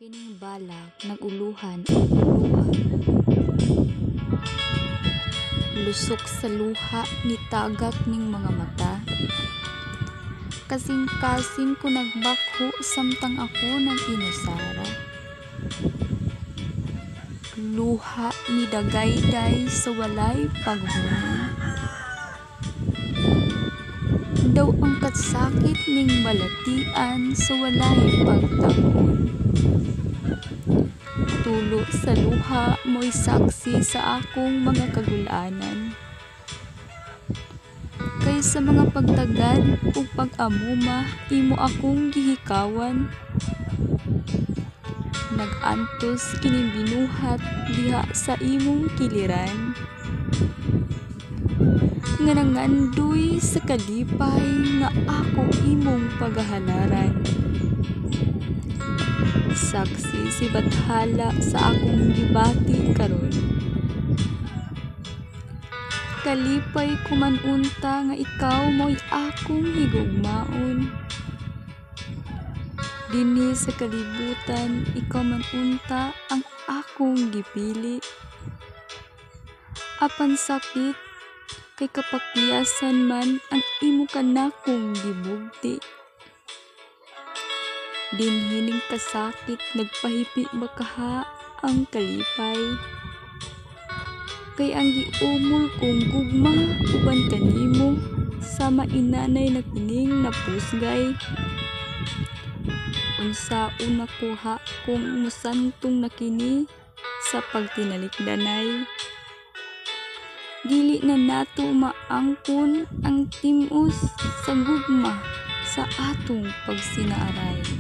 Kining balak naguluhan ang luha. Lusok sa luha ni tagak ning mga mata. Kasing-kasing ko nagbakho samtang ako ng inusara. Luha ni dagayday sa walay paghunong. Daw ang katsakit ning balatian sa walay pagtangon. Tulo sa luha mo'y saksi sa akong mga kagulanan. Kay sa mga pagtagad o pag-amuma, imo akong gihikawan. Nag-antos kining binuhat diha sa imong kiliran. Nga nangandoy sa kalipay nga ako imong pagahalaran. Saksi si Bathala sa akong gibati karon. Kalipay kumanunta nga ikaw mo'y akong higugmaon. Dinhi sa kalibutan, ikaw man unta ang akong gipili. Apan sakit, kay kapakyasan man ang imo kanakong gibugti. Dinhining kasakit nagpahipi bakaha ang kalipay. Kay ang giumol kong gugma uban kanimo sama inanay na kining napusgay. Unsaon nakuha kung musantong nakini sa pagtinalikdanay. Dili na nato maangkon ang timus sa gugma sa atong pagsinaaray.